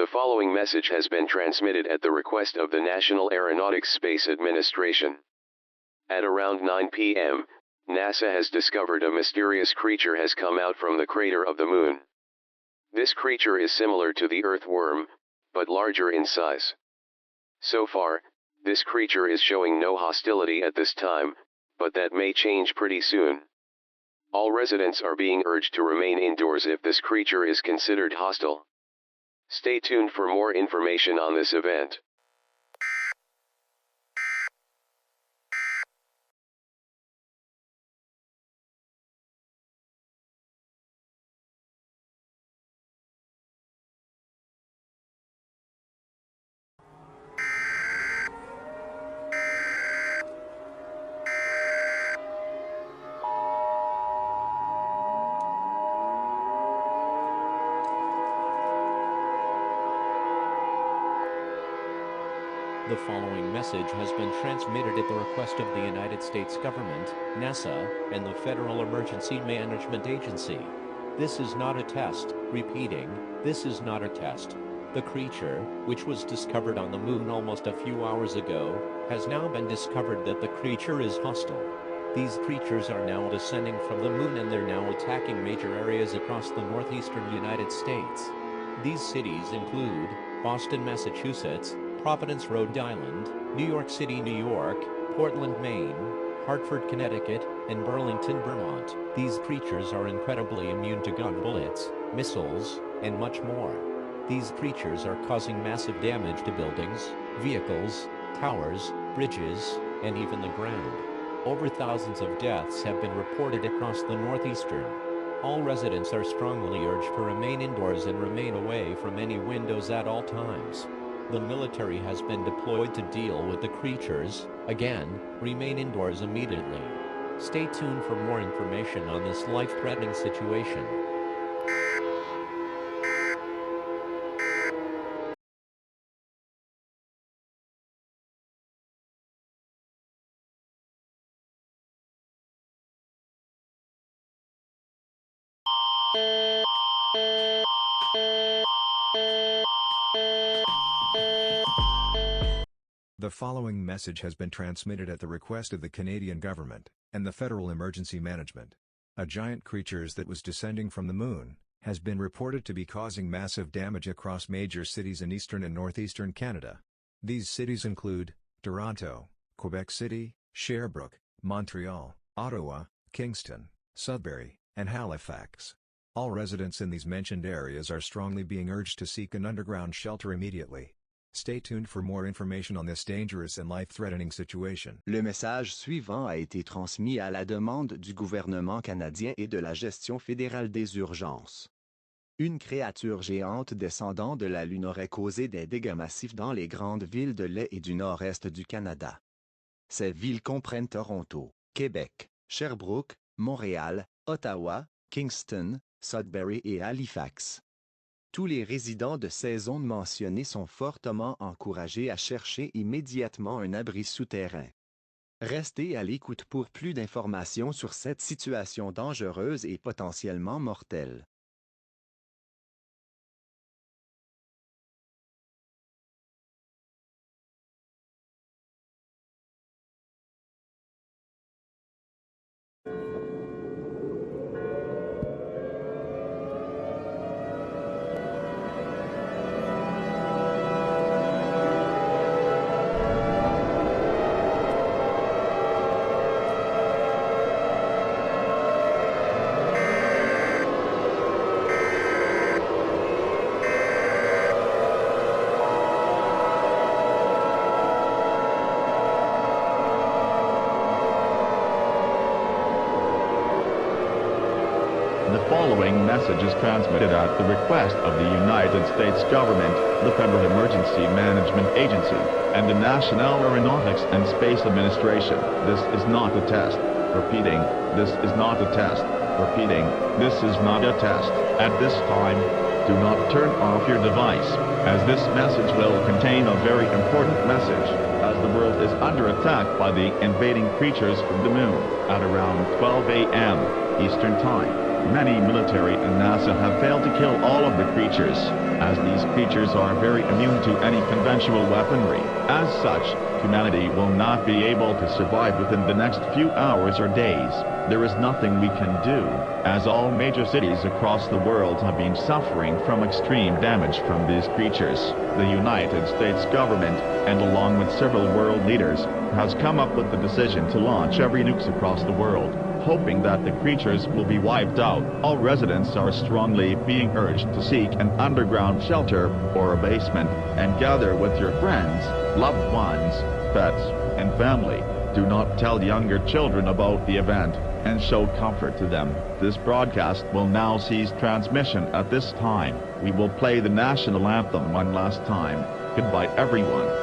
The following message has been transmitted at the request of the National Aeronautics Space Administration. At around 9 p.m., NASA has discovered a mysterious creature has come out from the crater of the Moon. This creature is similar to the earthworm, but larger in size. So far, this creature is showing no hostility at this time, but that may change pretty soon. All residents are being urged to remain indoors if this creature is considered hostile. Stay tuned for more information on this event. The following message has been transmitted at the request of the United States government, NASA, and the Federal Emergency Management Agency. This is not a test. Repeating, this is not a test. The creature, which was discovered on the Moon almost a few hours ago, has now been discovered that the creature is hostile. These creatures are now descending from the Moon and they're now attacking major areas across the northeastern United States. These cities include Boston, Massachusetts, Providence, Rhode Island, New York City, New York, Portland, Maine, Hartford, Connecticut, and Burlington, Vermont. These creatures are incredibly immune to gun bullets, missiles, and much more. These creatures are causing massive damage to buildings, vehicles, towers, bridges, and even the ground. Over thousands of deaths have been reported across the northeastern. All residents are strongly urged to remain indoors and remain away from any windows at all times. The military has been deployed to deal with the creatures. Again, remain indoors immediately. Stay tuned for more information on this life-threatening situation. The following message has been transmitted at the request of the Canadian government and the Federal Emergency Management. A giant creature that was descending from the Moon has been reported to be causing massive damage across major cities in eastern and northeastern Canada. These cities include Toronto, Quebec City, Sherbrooke, Montreal, Ottawa, Kingston, Sudbury, and Halifax. All residents in these mentioned areas are strongly being urged to seek an underground shelter immediately. Stay tuned for more information on this dangerous and life-threatening situation. Le message suivant a été transmis à la demande du gouvernement canadien et de la Gestion fédérale des urgences. Une créature géante descendant de la Lune aurait causé des dégâts massifs dans les grandes villes de l'Est et du nord-est du Canada. Ces villes comprennent Toronto, Québec, Sherbrooke, Montréal, Ottawa, Kingston, Sudbury et Halifax. Tous les résidents de ces zones mentionnées sont fortement encouragés à chercher immédiatement un abri souterrain. Restez à l'écoute pour plus d'informations sur cette situation dangereuse et potentiellement mortelle. The following message is transmitted at the request of the United States government, the Federal Emergency Management Agency, and the National Aeronautics and Space Administration. This is not a test. Repeating, this is not a test. Repeating, this is not a test. At this time, do not turn off your device, as this message will contain a very important message, as the world is under attack by the invading creatures from the Moon at around 12 a.m. Eastern Time. many military and NASA have failed to kill all of the creatures, as these creatures are very immune to any conventional weaponry. As such, humanity will not be able to survive within the next few hours or days. There is nothing we can do, as all major cities across the world have been suffering from extreme damage from these creatures. The United States government, and along with several world leaders, has come up with the decision to launch every nukes across the world, hoping that the creatures will be wiped out. All residents are strongly being urged to seek an underground shelter or a basement and gather with your friends, loved ones, pets, and family. Do not tell younger children about the event and show comfort to them. This broadcast will now cease transmission at this time. We will play the national anthem one last time. Goodbye, everyone.